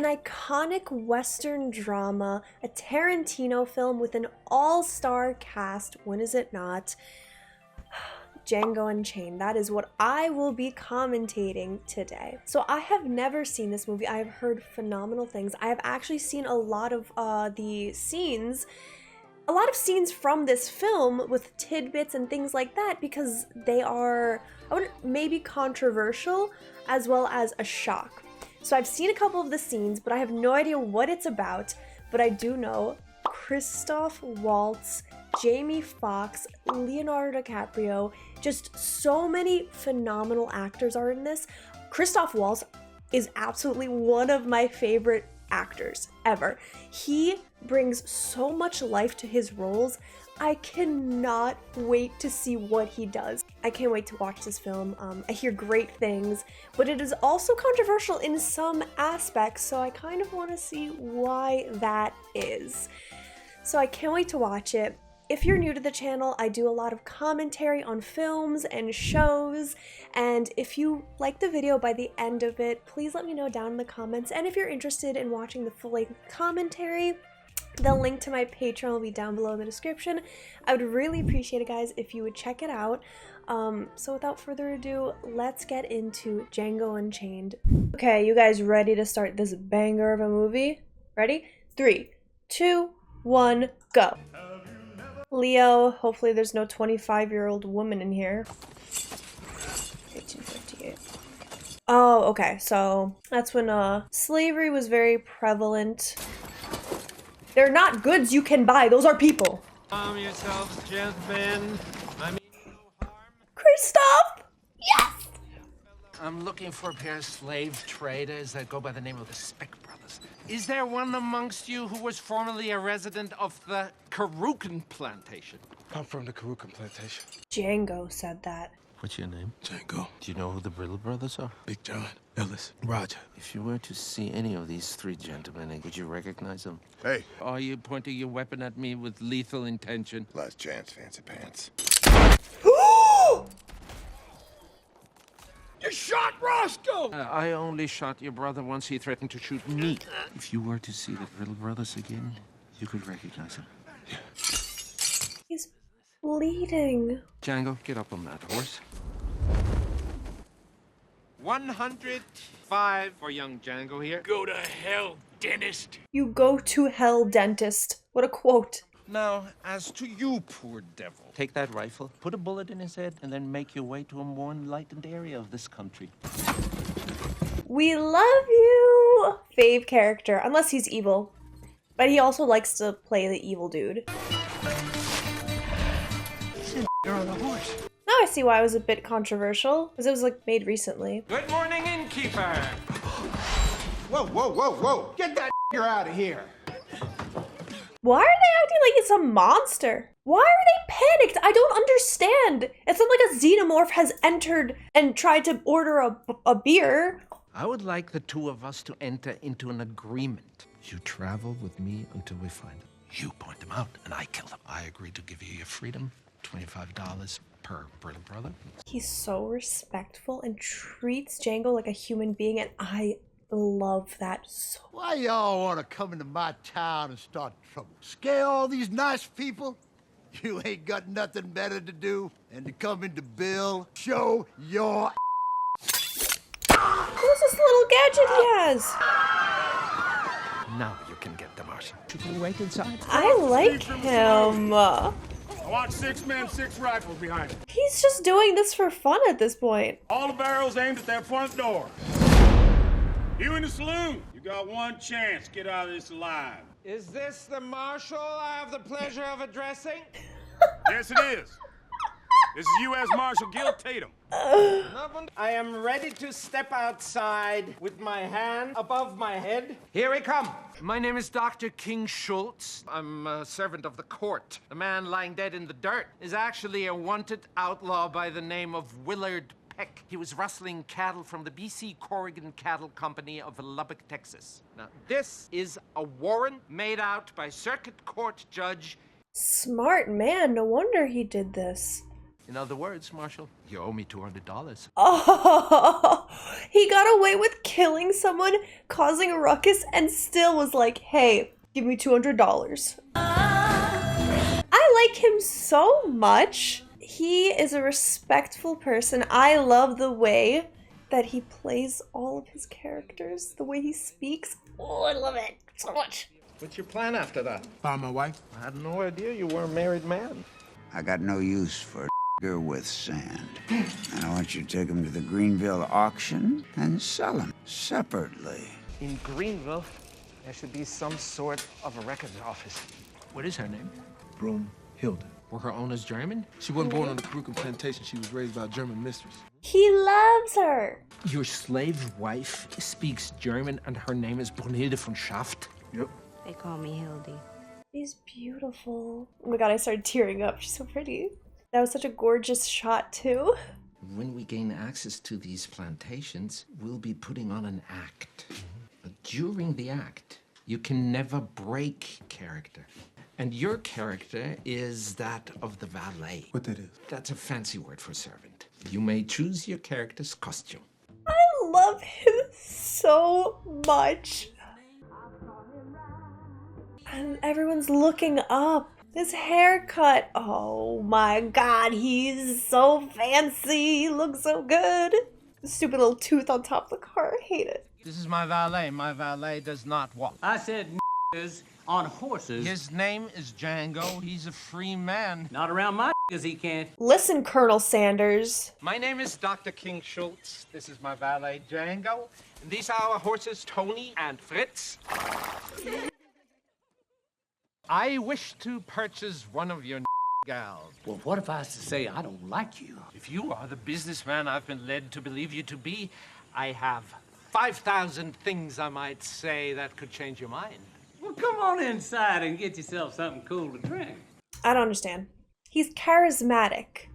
an iconic Western drama, a Tarantino film with an all-star cast, when is it not? Django Unchained. That is what I will be commentating today. So I have never seen this movie. I have heard phenomenal things. I have actually seen a lot of scenes from this film with tidbits and things like that because they are, maybe controversial as well as a shock. So I've seen a couple of the scenes, but I have no idea what it's about. But I do know Christoph Waltz, Jamie Foxx, Leonardo Dicaprio, just so many phenomenal actors are in this. Christoph Waltz is absolutely one of my favorite actors ever. He brings so much life to his roles. I cannot wait to see what he does. I can't wait to watch this film. I hear great things, but it is also controversial in some aspects, so I kind of want to see why that is. So I can't wait to watch it. If you're new to the channel, I do a lot of commentary on films and shows, and if you like the video by the end of it, please let me know down in the comments. And if you're interested in watching the full-length commentary, the link to my Patreon will be down below in the description. I would really appreciate it, guys, if you would check it out. So without further ado, let's get into Django Unchained. Okay, you guys ready to start this banger of a movie? Ready? 3, 2, 1, go. Leo, hopefully there's no 25-year-old woman in here. 1858. Oh, okay, so that's when slavery was very prevalent. They're not goods you can buy, those are people. Calm yourselves, gentlemen. I mean no harm. Christoph! Yes! I'm looking for a pair of slave traders that go by the name of the Speck Brothers. Is there one amongst you who was formerly a resident of the Karukan plantation? I'm from the Karukan plantation. Django said that. What's your name? Django. Do you know who the Brill brothers are? Big John. Ellis. Roger. If you were to see any of these three gentlemen, would you recognize them? Hey. Are you pointing your weapon at me with lethal intention? Last chance, fancy pants. You shot Roscoe! I only shot your brother once. He threatened to shoot me. If you were to see the Brill brothers again, you could recognize them. Yeah. He's bleeding. Django, get up on that horse. 105 for young Django here. Go to hell, dentist. You go to hell, dentist. What a quote. Now, as to you, poor devil. Take that rifle, put a bullet in his head, and then make your way to a more enlightened area of this country. We love you! Fave character, unless he's evil. But he also likes to play the evil dude. You're on the horse. Now I see why it was a bit controversial, because it was like made recently. Good morning, innkeeper. Whoa, whoa, whoa, whoa! Get that out of here! Why are they acting like it's a monster? Why are they panicked? I don't understand. It's not like a xenomorph has entered and tried to order a beer. I would like the two of us to enter into an agreement. You travel with me until we find them. You point them out, and I kill them. I agree to give you your freedom, $25 per Brill brother. He's so respectful and treats Django like a human being, and I love that so much. Why y'all want to come into my town and start trouble? Scare all these nice people? You ain't got nothing better to do than to come into Bill, show your Who's this little gadget he has? Now you can get the Martian. You can wait inside. I like him. I want 6 men, 6 rifles behind him. He's just doing this for fun at this point. All the barrels aimed at that front door. You in the saloon, you got one chance. Get out of this alive. Is this the marshal I have the pleasure of addressing? Yes, it is. This is U.S. Marshal Gil Tatum. I am ready to step outside with my hand above my head. Here we come. My name is Dr. King Schultz. I'm a servant of the court. The man lying dead in the dirt is actually a wanted outlaw by the name of Willard Peck. He was rustling cattle from the B.C. Corrigan Cattle Company of Lubbock, Texas. Now, this is a warrant made out by Circuit Court Judge. Smart man, no wonder he did this. In other words, Marshall, you owe me $200. Oh, he got away with killing someone, causing a ruckus, and still was like, hey, give me $200. I like him so much. He is a respectful person. I love the way that he plays all of his characters, the way he speaks. Oh, I love it so much. What's your plan after that? Found my wife. I had no idea you were a married man. I got no use for a with sand. And I want you to take him to the Greenville auction and sell him separately. In Greenville, there should be some sort of a records office. What is her name? Brunhilde. Were her owners German? She wasn't born on the Brooklyn plantation. She was raised by a German mistress. He loves her. Your slave wife speaks German and her name is Brunhilde von Schaft? Yep. They call me Hildy. She's beautiful. Oh my god, I started tearing up. She's so pretty. That was such a gorgeous shot too. When we gain access to these plantations, we'll be putting on an act. During the act, you can never break character. And your character is that of the valet. What that is? That's a fancy word for servant. You may choose your character's costume. I love him so much. And everyone's looking up. His haircut. Oh my god, he's so fancy. He looks so good. The stupid little tooth on top of the car. I hate it. This is my valet. My valet does not walk. I said on horses. His name is Django. He's a free man. Not around my he can't. Listen, Colonel Sanders. My name is Dr. King Schultz. This is my valet, Django. And these are our horses, Tony and Fritz. I wish to purchase one of your gals. Well, what if I was to say I don't like you? If you are the businessman I've been led to believe you to be, I have 5,000 things I might say that could change your mind. Well, come on inside and get yourself something cool to drink. I don't understand. He's charismatic.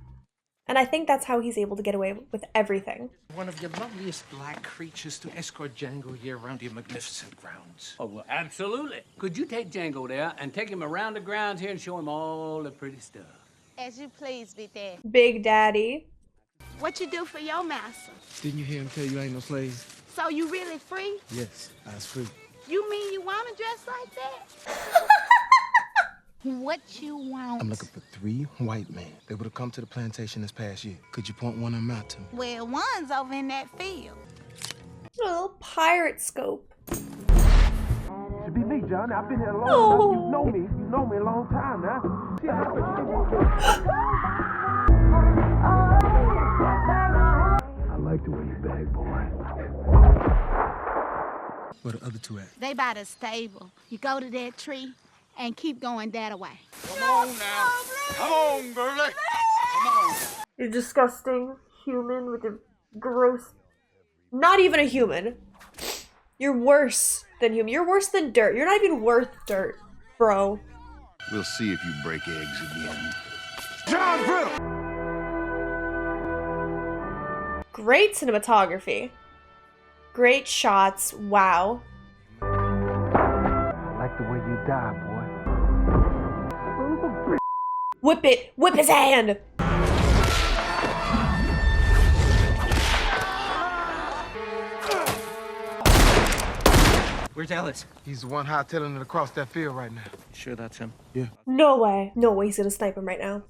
And I think that's how he's able to get away with everything. One of your loveliest black creatures to escort Django here around your magnificent grounds. Oh, well, absolutely. Could you take Django there and take him around the grounds here and show him all the pretty stuff? As you please, Big Daddy. Big Daddy. What you do for your master? Didn't you hear him tell you ain't no slaves? So you really free? Yes, I was free. You mean you want to dress like that? What you want? I'm looking for 3 white men. They would have come to the plantation this past year. Could you point one of them out to me? Well, one's over in that field. A little pirate scope. Should be me, John. I've been here long enough. You know me. You know me a long time now. I like the way you bag, boy. Where the other 2 at? They by the stable. You go to that tree and keep going that way. Come on now. Come on, girlie. Come on. You're disgusting human with your gross... Not even a human. You're worse than human. You're worse than dirt. You're not even worth dirt, bro. We'll see if you break eggs again. John Brittle. Great cinematography. Great shots. Wow. I like the way you die, boy. Whip it! Whip his hand! Where's Ellis? He's the one hightailing it across that field right now. Sure that's him? Yeah. No way. No way he's gonna snipe him right now.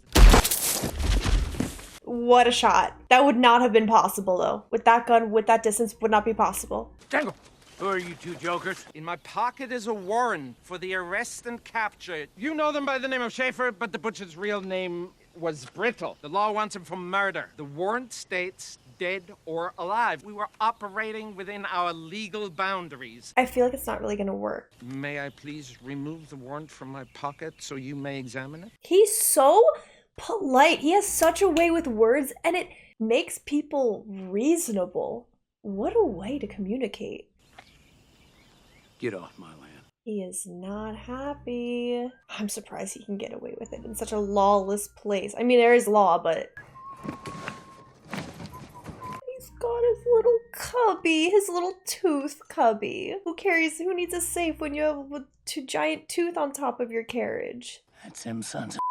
What a shot. That would not have been possible though. With that gun, with that distance, would not be possible. Django! Who are you 2 jokers? In my pocket is a warrant for the arrest and capture. You know them by the name of Schaefer, but the butcher's real name was Brittle. The law wants him for murder. The warrant states dead or alive. We were operating within our legal boundaries. I feel like it's not really gonna work. May I please remove the warrant from my pocket so you may examine it? He's so polite. He has such a way with words and it makes people reasonable. What a way to communicate. Get off my land. He is not happy. I'm surprised he can get away with it in such a lawless place. I mean, there is law, but... He's got his little cubby, his little tooth cubby. Who needs a safe when you have a giant tooth on top of your carriage? That's them sons of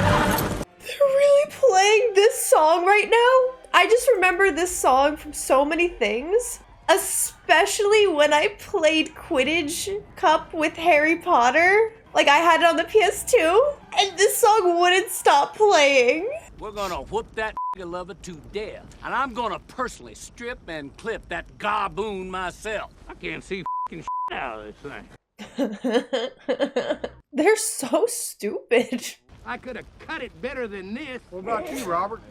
They're really playing this song right now? I just remember this song from so many things, especially when I played Quidditch Cup with Harry Potter. Like, I had it on the PS2, and this song wouldn't stop playing. We're gonna whoop that lover to death, and I'm gonna personally strip and clip that garboon myself. I can't see shit out of this thing. They're so stupid. I could have cut it better than this. What about you, Robert?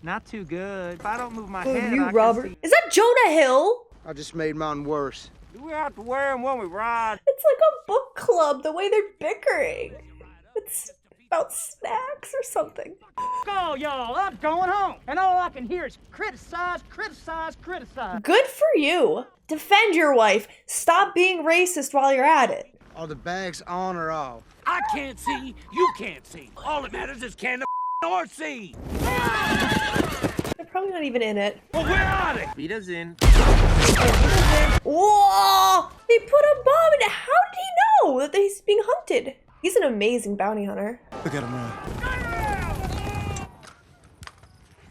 Not too good. If I don't move my Oh, head, you, I Robert. can see. Is that Jonah Hill? I just made mine worse. Do we have to wear them when we ride? It's like a book club, the way they're bickering. It's about snacks or something. Go, y'all. I'm going home. And all I can hear is criticize, criticize, criticize. Good for you. Defend your wife. Stop being racist while you're at it. Are the bags on or off? I can't see, you can't see. All that matters is can the or see. They're probably not even in it. Well, where are they? Beat us in. Whoa! They put a bomb in it. How did he know that he's being hunted? He's an amazing bounty hunter. Look at him run.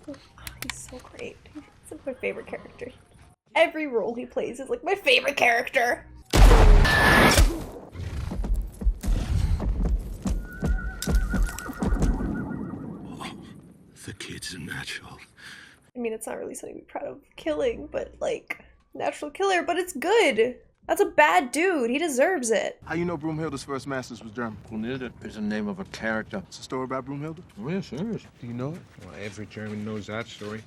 Oh, he's so great. He's like my favorite character. Every role he plays is like my favorite character. The kid's a natural. I mean, it's not really something to be proud of killing, but like, natural killer, but it's good. That's a bad dude. He deserves it. How you know Broomhilda's first masters was German? Brunhilde is the name of a character. It's a story about Broomhilda? Oh, yes, yes. Do you know it? Well, every German knows that story.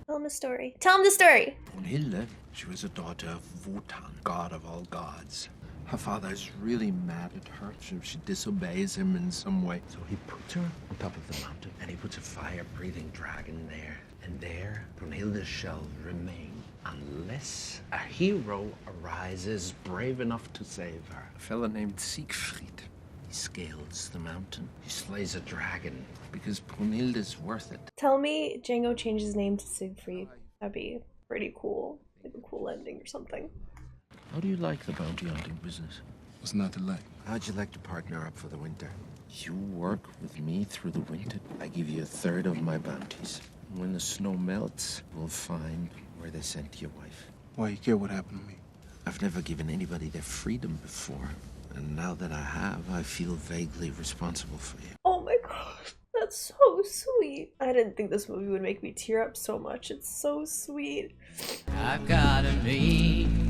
Tell him the story. Tell him the story. Brunhilde, she was a daughter of Wotan, god of all gods. Her father is really mad at her if she disobeys him in some way. So he puts her on top of the mountain, and he puts a fire-breathing dragon there. And there, Brunhilde shall remain, unless a hero arises brave enough to save her. A fella named Siegfried. He scales the mountain. He slays a dragon, because Brunhilde's worth it. Tell me Django changed his name to Siegfried. That'd be pretty cool. Like a cool ending or something. How do you like the bounty hunting business? What's not to like? How'd you like to partner up for the winter? You work with me through the winter. I give you 1/3 of my bounties. When the snow melts, we'll find where they sent your wife. Why you care what happened to me? I've never given anybody their freedom before. And now that I have, I feel vaguely responsible for you. Oh my gosh, that's so sweet. I didn't think this movie would make me tear up so much. It's so sweet. I've got a name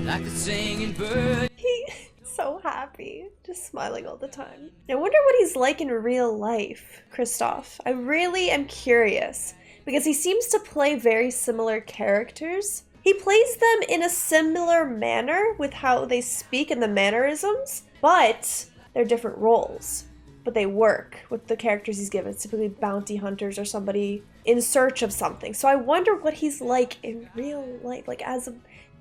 like a singing bird. He's so happy, just smiling all the time. I wonder what he's like in real life, Kristoff. I really am curious because he seems to play very similar characters. He plays them in a similar manner with how they speak and the mannerisms, but they're different roles. But they work with the characters he's given, typically bounty hunters or somebody in search of something. So I wonder what he's like in real life, like as a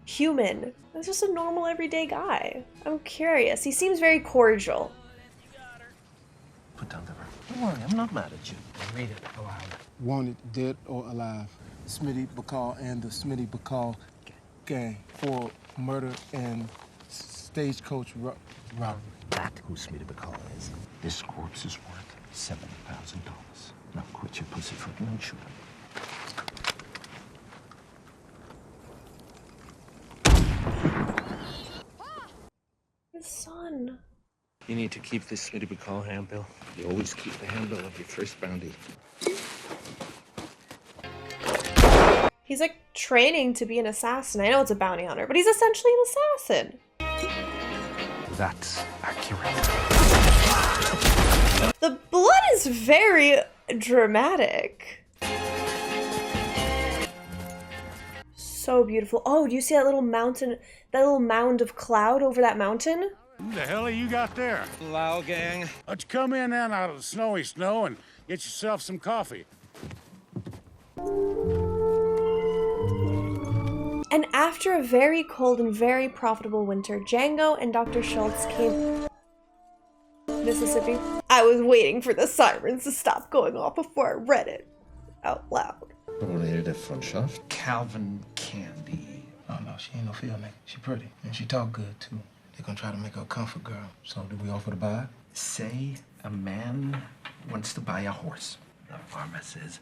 human. He's just a normal everyday guy. I'm curious. He seems very cordial. Put down the rope. Don't worry, I'm not mad at you. Read it aloud. Wanted dead or alive. Smitty Bacall and the Smitty Bacall gang for murder and stagecoach robbery. That's who Smitty Bacall is. This corpse is worth $7,000. Now quit your pussyfooting and shoot him. His son. You need to keep this Smitty Bacall handbill. You always keep the handbill of your first bounty. He's like training to be an assassin. I know it's a bounty hunter, but he's essentially an assassin. That's accurate. The blood is very dramatic. So beautiful. Oh, do you see that little mountain, that little mound of cloud over that mountain? Who the hell are you got there? Lao gang. Why don't you come in then out of the snowy snow and get yourself some coffee? And after a very cold and very profitable winter, Django and Dr. Schultz came Mississippi. I was waiting for the sirens to stop going off before I read it out loud. Brunhilde von Schaft. Calvin Candy. Oh no, she ain't no field nigga. She pretty and she talk good too. They're gonna try to make her a comfort girl. So do we offer to buy? Say a man wants to buy a horse. The farmer says,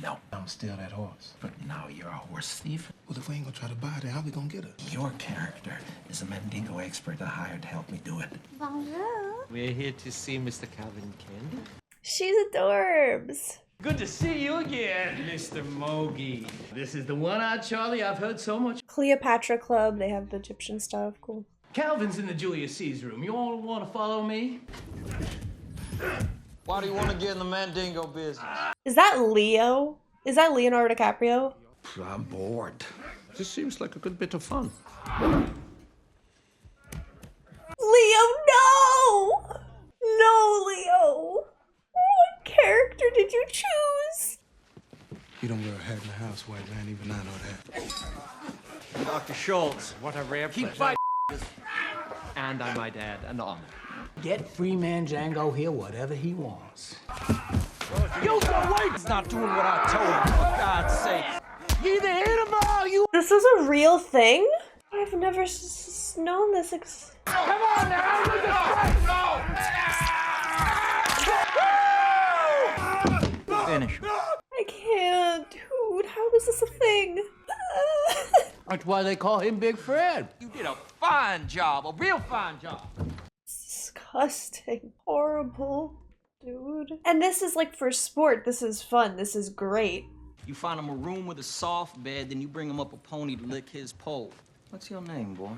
no. I'm still that horse. But now you're a horse thief. Well, if we ain't gonna try to buy it, how we gonna get her? Your character is a Mandingo expert I hired to help me do it. Bonjour. We're here to see Mr. Calvin Candy. She's adorbs. Good to see you again, Mr. Mogi. This is the one-eyed Charlie I've heard so much. Cleopatra Club, they have the Egyptian stuff, cool. Calvin's in the Julius Caesar room. You all want to follow me? Why do you want to get in the Mandingo business? Is that Leo? Is that Leonardo DiCaprio? I'm bored. This seems like a good bit of fun. Leo, no! No, Leo! What character did you choose? You don't wear a hat in the house, white man. Even I know that. Dr. Schultz. What a rare Keep pleasure. fighting. And I might add, an honor. Get free man Django here whatever he wants. You the wait's not doing what I told him, for God's sake. You either hit him or you... This is a real thing? I've never known this. Come on now! Finish. I can't, dude. How is this a thing? That's why they call him Big Fred. You did a fine job, a real fine job. Disgusting. Horrible. Dude. And this is like for sport. This is fun. This is great. You find him a room with a soft bed, then you bring him up a pony to lick his pole. What's your name, boy?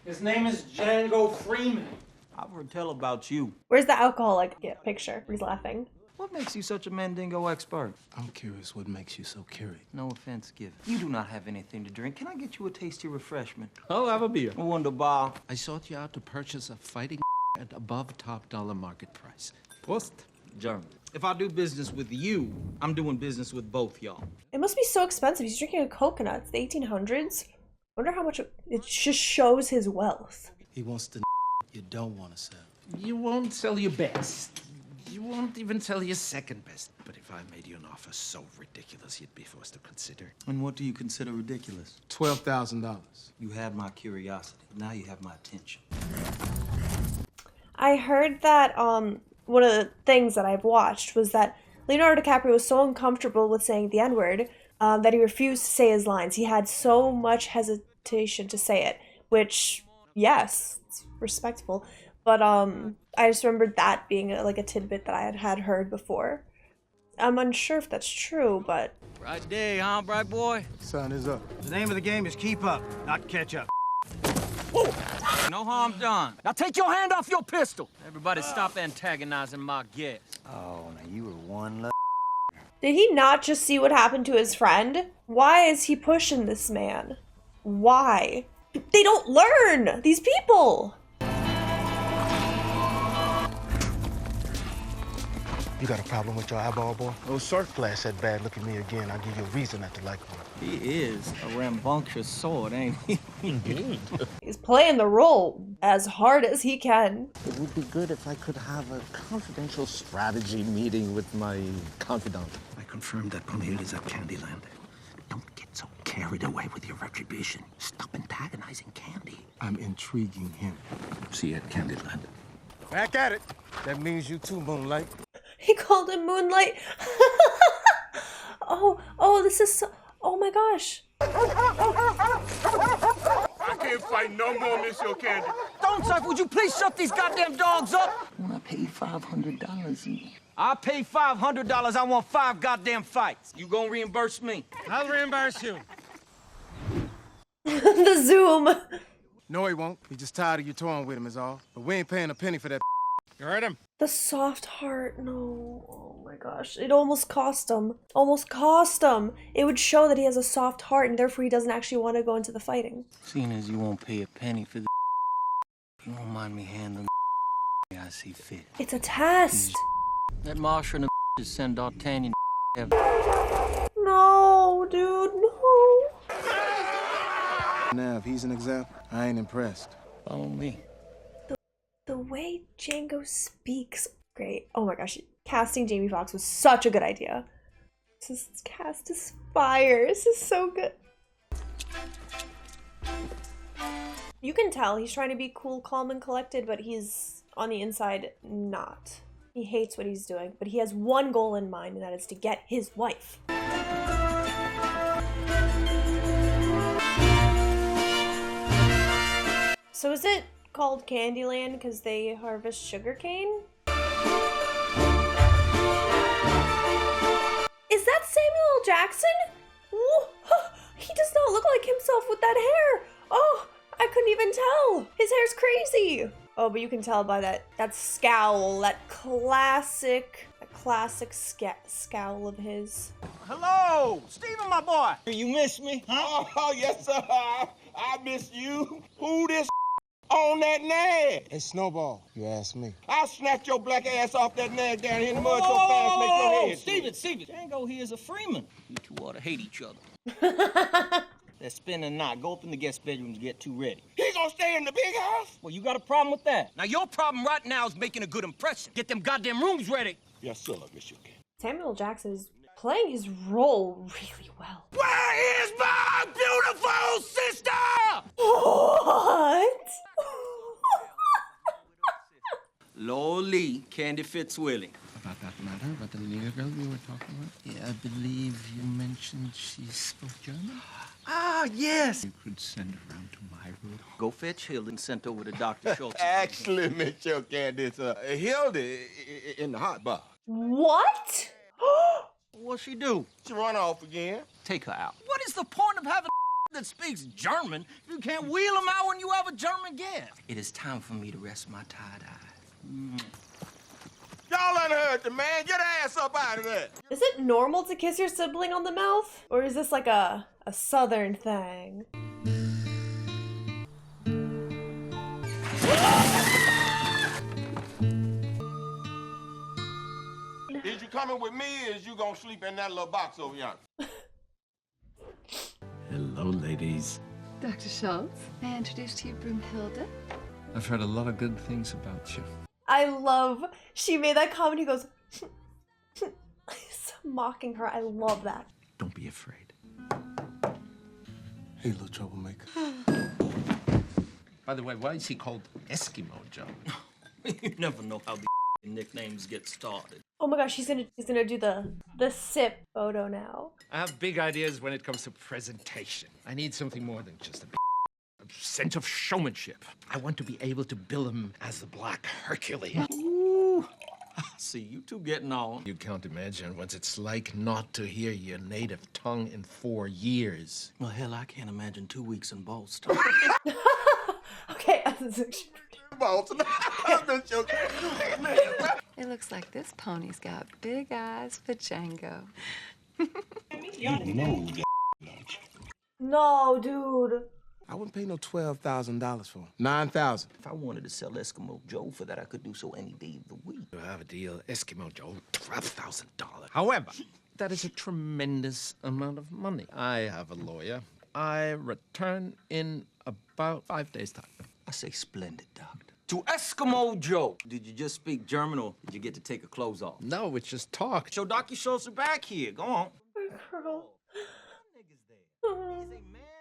His name is Django Freeman. I've heard tell about you. Where's the alcoholic picture? He's laughing. What makes you such a Mandingo expert? I'm curious what makes you so curious. No offense given. You do not have anything to drink. Can I get you a tasty refreshment? I'll have a beer. Wunderbar. I sought you out to purchase a fighting at above top dollar market price. Prost. German. If I do business with you, I'm doing business with both y'all. It must be so expensive. He's drinking a coconut. It's the 1800s. Wonder how much it just shows his wealth. He wants the you don't want to sell. You won't sell your best. You won't even sell your second best. But if I made you an offer so ridiculous, you'd be forced to consider. And what do you consider ridiculous? $12,000. You had my curiosity. Now you have my attention. I heard that one of the things that I've watched was that Leonardo DiCaprio was so uncomfortable with saying the N-word that he refused to say his lines. He had so much hesitation to say it, which, yes, it's respectable. But I just remembered that being like a tidbit that I had heard before. I'm unsure if that's true, but... Right day, huh, bright boy? Sun is up. The name of the game is keep up, not catch up. Whoa! No harm done. Now take your hand off your pistol. Everybody stop antagonizing my guest. Oh, now you were one Did he not just see what happened to his friend? Why is he pushing this man? Why? They don't learn! These people! You got a problem with your eyeball, boy? Oh, sir. Flash that bad look at me again. I'll give you a reason not to like me. He is a rambunctious sword, ain't he? He's playing the role as hard as he can. It would be good if I could have a confidential strategy meeting with my confidant. I confirmed that Brunhilde is at Candyland. Don't get so carried away with your retribution. Stop antagonizing Candy. I'm intriguing him. See you at Candyland. Back at it. That means you too, Moonlight. He called him Moonlight. Oh, this is so... Oh my gosh. I can't fight no more, Miss Your Candy. Don't, sir. Would you please shut these goddamn dogs up? When I pay $500. I pay $500. I want 5 goddamn fights. You gonna reimburse me? I'll reimburse you. The Zoom. No, he won't. He's just tired of you toying with him is all. But we ain't paying a penny for that. You heard him? The soft heart. No. Oh my gosh. It almost cost him. Almost cost him. It would show that he has a soft heart and therefore he doesn't actually want to go into the fighting. Seeing as you won't pay a penny for the you won't mind me handling the I see fit. It's a test. That Marshall and the send D'Artagnan No, dude, no. Now, if he's an example, I ain't impressed. Follow me. The way Django speaks, great. Oh my gosh, casting Jamie Foxx was such a good idea. This cast is fire. This is so good. You can tell he's trying to be cool, calm, and collected, but he's on the inside, not. He hates what he's doing, but he has one goal in mind, and that is to get his wife. So is it called Candyland because they harvest sugarcane? Is that Samuel L. Jackson? Ooh, he does not look like himself with that hair. Oh, I couldn't even tell. His hair's crazy. Oh, but you can tell by that scowl, that classic scowl of his. Hello, Steven, my boy. You miss me, huh? Oh, yes, sir. I miss you. Who this on that nag? Hey, Snowball, you asked me. I'll snatch your black ass off that nag down here in the mud so fast make your head. Steven, Django here is a Freeman. You two ought to hate each other. Let's spend the night. Go up in the guest bedroom to get two ready. He gonna stay in the big house? Well, you got a problem with that? Now, your problem right now is making a good impression. Get them goddamn rooms ready. Yes, sir, Mr. King. Samuel L. Jackson is playing his role really well. Where is my beautiful sister? What? Lowly, Candy Fitzwillie. About that matter, about the little girl we were talking about? Yeah, I believe you mentioned she spoke German? Ah, yes. You could send her around to my room. Go fetch Hilda and sent over to Dr. Schultz. Actually, Mr. Candace, Hilda in the hot box. What? What'd she do? She run off again. Take her out. What is the point of having that speaks German if you can't wheel them out when you have a German guest? It is time for me to rest my tired eyes. Y'all unheard the man. Get her ass up out of there. Is it normal to kiss your sibling on the mouth? Or is this like a southern thing? Is you coming with me or is you gonna sleep in that little box over yonder? Hello, ladies. Dr. Schultz, may I introduce to you Broomhilda? I've heard a lot of good things about you. I love, she made that comment, he goes, mocking her. I love that. Don't be afraid. Hey, little troublemaker. By the way, why is he called Eskimo Joe? You never know how the nicknames get started. Oh my gosh, he's gonna do the sip photo now. I have big ideas when it comes to presentation. I need something more than just a sense of showmanship. I want to be able to bill him as the Black Hercules. Ooh, I see you two getting on. You can't imagine what it's like not to hear your native tongue in 4 years. Well, hell, I can't imagine 2 weeks in Boston. Okay. Boston. It looks like this pony's got big eyes for Django. You know that, don't you? No, dude. I wouldn't pay no $12,000 for him. $9,000. If I wanted to sell Eskimo Joe for that, I could do so any day of the week. You have a deal, Eskimo Joe, $12,000. However, that is a tremendous amount of money. I have a lawyer. I return in about 5 days' time. I say splendid, doctor. To Eskimo Joe. Did you just speak German or did you get to take your clothes off? No, it's just talk. Show Dr. Schultz back here. Go on. Girl.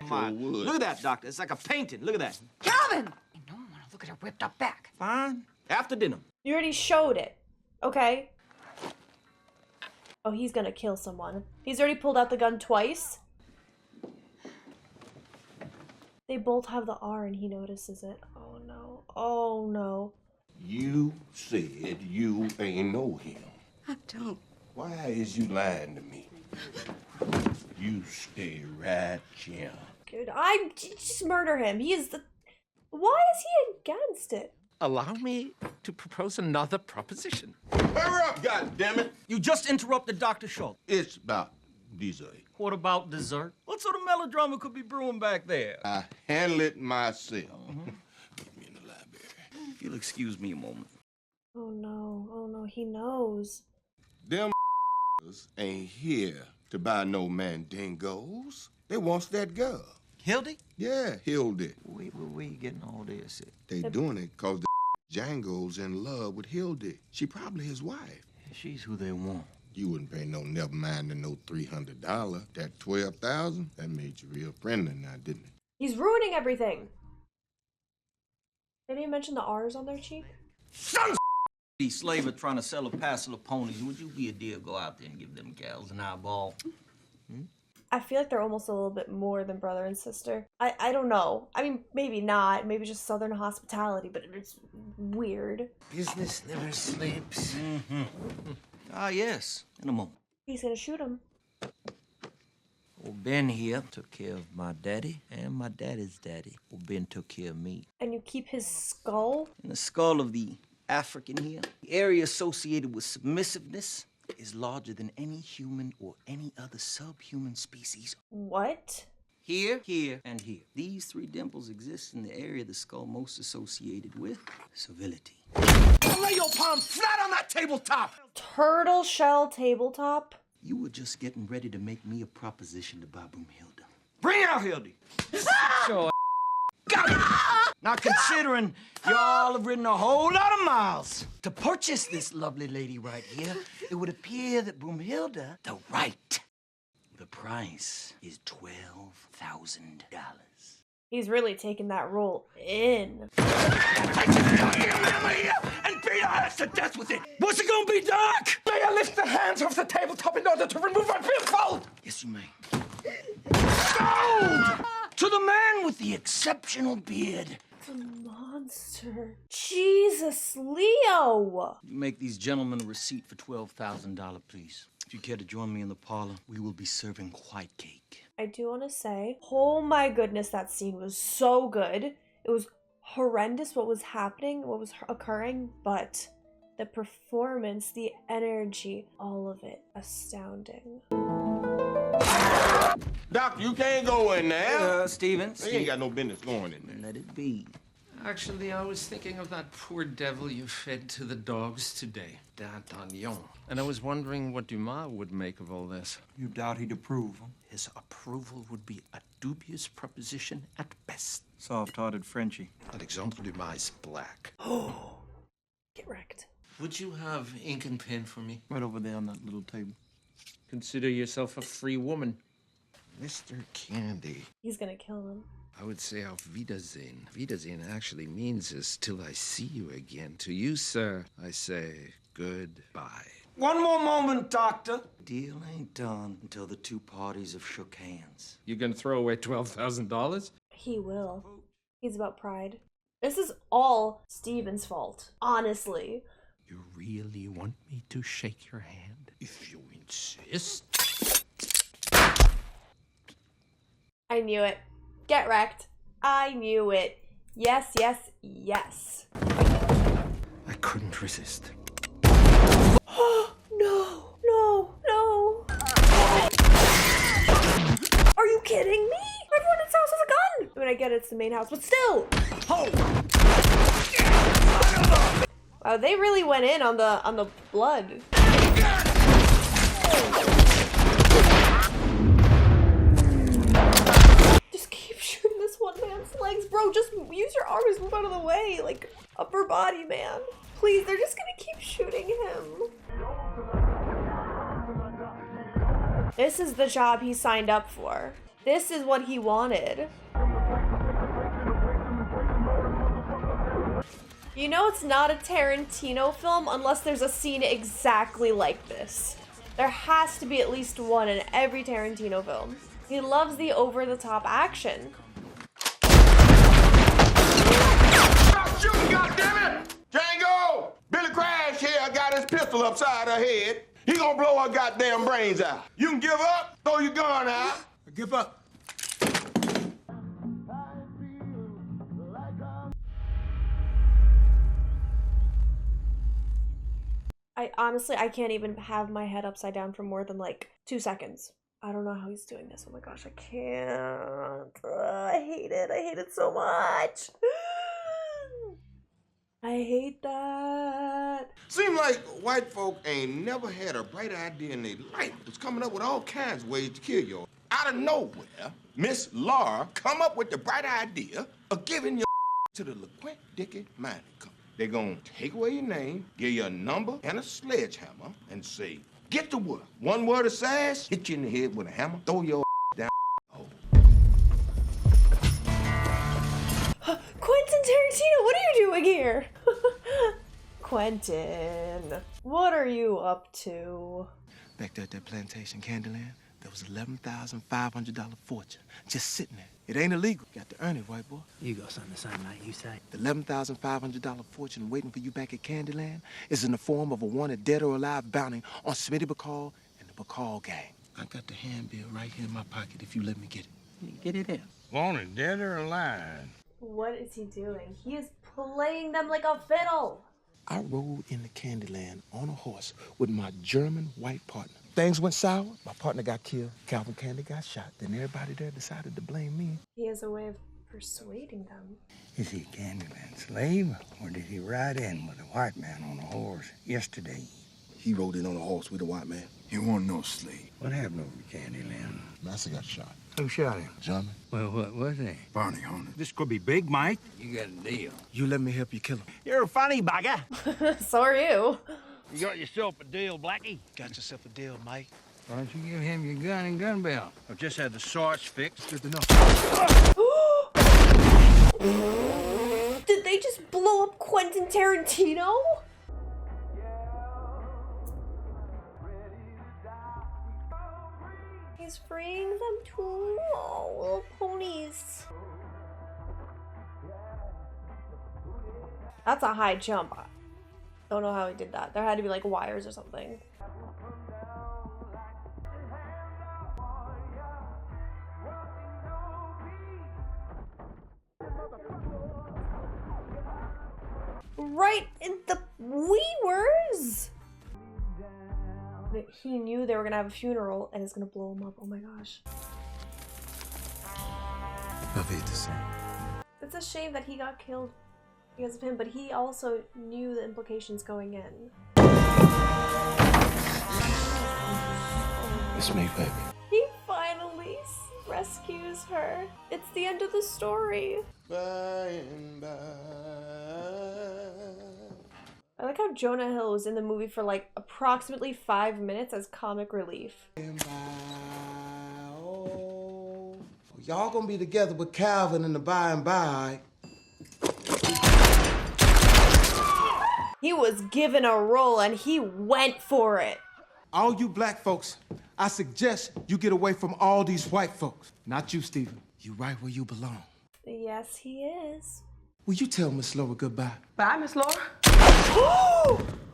Look at that, doctor. It's like a painting. Look at that. Calvin! You don't want to look at her whipped up back. Fine. After dinner. You already showed it. Okay. Oh, he's gonna kill someone. He's already pulled out the gun twice. They both have the R and he notices it. Oh no. Oh no. You said you ain't know him. I don't. Why is you lying to me? You stay right here. Dude, I just murder him. He is the... Why is he against it? Allow me to propose another proposition. Hurry up, goddammit! You just interrupted Dr. Schultz. It's about dessert. What about dessert? What sort of melodrama could be brewing back there? I handle it myself. Put me in the library. If you'll excuse me a moment. Oh no. Oh no, he knows. Them ain't here to buy no mandingos. They wants that girl. Hildy? Yeah, Hildy. Where you getting all this? They doing it because the Django's in love with Hildy. She probably his wife. She's who they want. You wouldn't pay no never mind to no $300. That $12,000, that made you real friendly now, didn't it? He's ruining everything. Didn't you mention the R's on their cheek? Son These slaves are trying to sell a parcel of ponies. Would you be a deal go out there and give them gals an eyeball? I feel like they're almost a little bit more than brother and sister. I don't know. I mean, maybe not. Maybe just Southern hospitality, but it's weird. Business never sleeps. Ah, yes. In a moment. He's gonna shoot him. Well, Ben here took care of my daddy and my daddy's daddy. Well, Ben took care of me. And you keep his skull? And the skull of the African here, the area associated with submissiveness, is larger than any human or any other subhuman species. What? Here, here, and here. These three dimples exist in the area of the skull most associated with civility. Lay your palm flat on that tabletop! Turtle shell tabletop? You were just getting ready to make me a proposition to buy Broomhilda. Bring it out, Hildy! Sure. Got it! Now, considering y'all have ridden a whole lot of miles to purchase this lovely lady right here, it would appear that Broomhilda, the right. The price is $12,000. He's really taking that role in. And beat our ass to death with it! What's it gonna be, Doc? May I lift the hands off the tabletop in order to remove my billfold? Yes, you may. Go! To the man with the exceptional beard. The monster. Jesus, Leo! You make these gentlemen a receipt for $12,000, please. If you care to join me in the parlor, we will be serving white cake. I do want to say, oh my goodness, that scene was so good. It was horrendous what was happening, what was occurring, but the performance, the energy, all of it, astounding. Doc, you can't go in there. Stevens. You ain't got no business going in there. Let it be. Actually, I was thinking of that poor devil you fed to the dogs today, D'Artagnan. And I was wondering what Dumas would make of all this. You doubt he'd approve, huh? His approval would be a dubious proposition at best. Soft-hearted Frenchie. Alexandre Dumas is black. Oh, get wrecked. Would you have ink and pen for me? Right over there on that little table. Consider yourself a free woman. Mr. Candy. He's gonna kill him. I would say auf Wiedersehen. Wiedersehen actually means is till I see you again. To you, sir, I say goodbye. One more moment, Doctor. Deal ain't done until the two parties have shook hands. You gonna throw away $12,000? He will. He's about pride. This is all Steven's fault, honestly. You really want me to shake your hand? If you insist. I knew it. Get wrecked. I knew it. Yes, yes, yes. I couldn't resist. No, no, no. Are you kidding me? Everyone in this house has a gun. I mean, I get it's the main house, but still. Wow, they really went in on the blood. Just keep shooting this one man's legs, bro. Just use your arms, move out of the way, like upper body, man. Please, they're just gonna keep shooting him. This is the job he signed up for. This is what he wanted. You know it's not a Tarantino film unless there's a scene exactly like this. There has to be at least one in every Tarantino film. He loves the over-the-top action. Stop shooting, goddammit! Django! Billy Crash here got his pistol upside her head. He gonna blow her goddamn brains out. You can give up, throw your gun out. Give up. I can't even have my head upside down for more than like 2 seconds. I don't know how he's doing this. Oh my gosh, I can't. I hate it. I hate it so much. I hate that. Seem like white folk ain't never had a bright idea in their life. Was coming up with all kinds of ways to kill you. Out of nowhere, Miss Laura come up with the bright idea of giving your to the LeQuint Dickey Mining Company. They're gonna take away your name, give you a number and a sledgehammer, and say, get to work. One word of sass, hit you in the head with a hammer, throw your down the hole. Quentin Tarantino, what are you doing here? Quentin, what are you up to? Back there at that plantation, Candyland, there was $11,500 fortune just sitting there. It ain't illegal. Got to earn it, white boy. You got something to say, mate, you say. The $11,500 fortune waiting for you back at Candyland is in the form of a wanted dead or alive bounty on Smitty Bacall and the Bacall gang. I got the handbill right here in my pocket if you let me get it. Get it in. Wanted dead or alive? What is he doing? He is playing them like a fiddle. I rode into Candyland on a horse with my German white partner. Things went sour. My partner got killed. Calvin Candy got shot. Then everybody there decided to blame me. He has a way of persuading them. Is he Candyland's slave, or did he ride in with a white man on a horse yesterday? He rode in on a horse with a white man. He wasn't no slave. What happened over Candyland? Master got shot. Who shot him? German. Well, what was he? Bounty hunter. This could be big, Mike. You got a deal. You let me help you kill him. You're a funny bugger. So are you. You got yourself a deal, Blackie. Got yourself a deal, Mike. Why don't you give him your gun and gun belt? I've just had the sarge fixed. Good enough. Did they just blow up Quentin Tarantino? He's freeing them too. Oh, little ponies. That's a high jump. I don't know how he did that. There had to be like wires or something. Right in the weavers. He knew they were gonna have a funeral and it's gonna blow him up. Oh my gosh. It's a shame that he got killed because of him, but he also knew the implications going in. It's me, baby. He finally rescues her. It's the end of the story. By and by. I like how Jonah Hill was in the movie for like approximately 5 minutes as comic relief. Oh, y'all gonna be together with Calvin in the by and by. He was given a role and he went for it. All you black folks, I suggest you get away from all these white folks. Not you, Stephen. You right where you belong. Yes, he is. Will you tell Miss Laura goodbye? Bye, Miss Laura.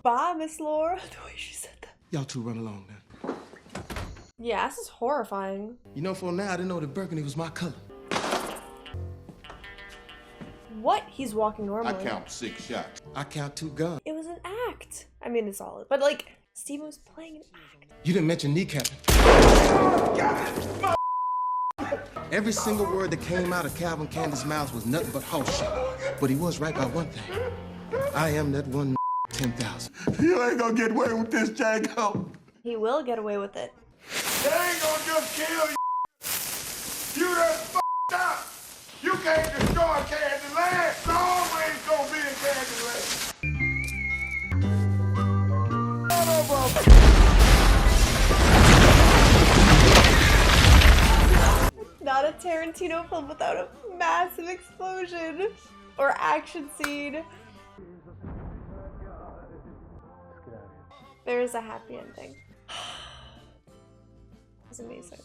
Bye, Miss Laura. The way she said that. Y'all two run along now. Yeah, this is horrifying. You know, for now, I didn't know that burgundy was my color. What? He's walking normally. I count 6 shots. I count 2 guns. It was an act. I mean, it's solid. But like, Steven was playing an act. You didn't mention kneecapping. Every single word that came out of Calvin Candy's mouth was nothing but horseshit. But he was right about one thing. I am that one 10,000. You ain't gonna get away with this, Django. He will get away with it. They ain't gonna just kill you. You done f***ed up. You can't destroy Candyland. It's always gonna be in Candyland. Not a Tarantino film without a massive explosion or action scene. There is a happy ending. It was amazing.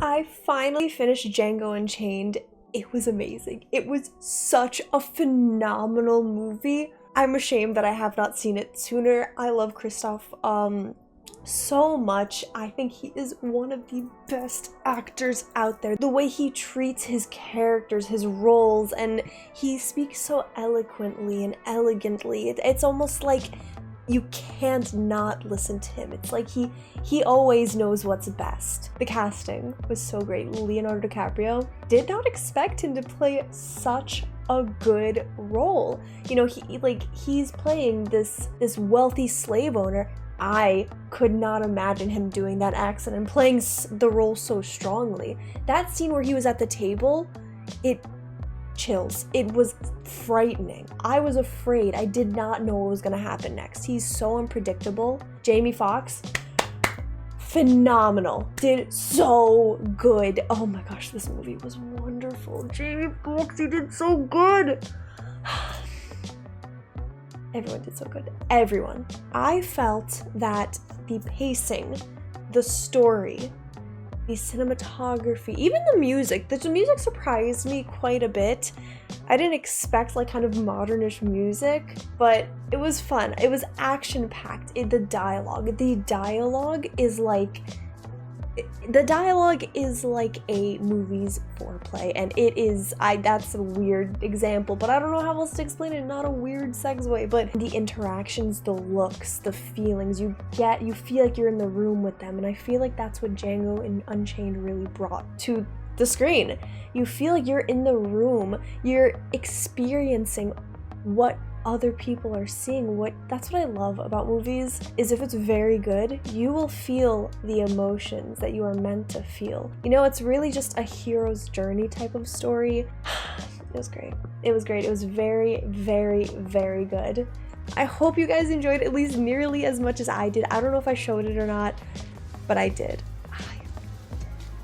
I finally finished Django Unchained. It was amazing. It was such a phenomenal movie. I'm ashamed that I have not seen it sooner. I love Christoph so much. I think he is one of the best actors out there. The way he treats his characters, his roles, and he speaks so eloquently and elegantly. It's almost like you can't not listen to him. It's like he always knows what's best. The casting was so great. Leonardo Dicaprio, did not expect him to play such a good role. You know, he's playing this wealthy slave owner. I could not imagine him doing that accent and playing the role so strongly. That scene where he was at the table, it chills. It was frightening. I was afraid. I did not know what was gonna happen next. He's so unpredictable. Jamie Foxx, phenomenal. Did so good. Oh my gosh, this movie was wonderful. Jamie Foxx, he did so good. Everyone did so good. Everyone. I felt that the pacing, the story, the cinematography, even the music surprised me quite a bit. I didn't expect like kind of modernish music, but it was fun. It was action-packed. The dialogue is like a movie's foreplay, and it is, that's a weird example, but I don't know how else to explain it, not a weird segue, but the interactions, the looks, the feelings you feel like you're in the room with them, and I feel like that's what Django Unchained really brought to the screen. You feel like you're in the room, you're experiencing what other people are seeing. That's what I love about movies, is if it's very good, you will feel the emotions that you are meant to feel. You know, it's really just a hero's journey type of story. It was great. It was great. It was very, very, very good. I hope you guys enjoyed at least nearly as much as I did. I don't know if I showed it or not, but I did.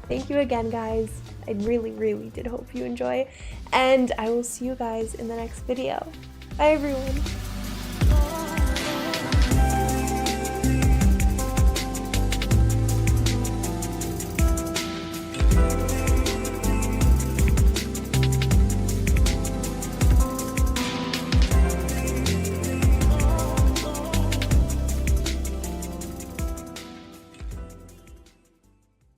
Thank you again, guys. I really, really did hope you enjoy, and I will see you guys in the next video. Bye, everyone.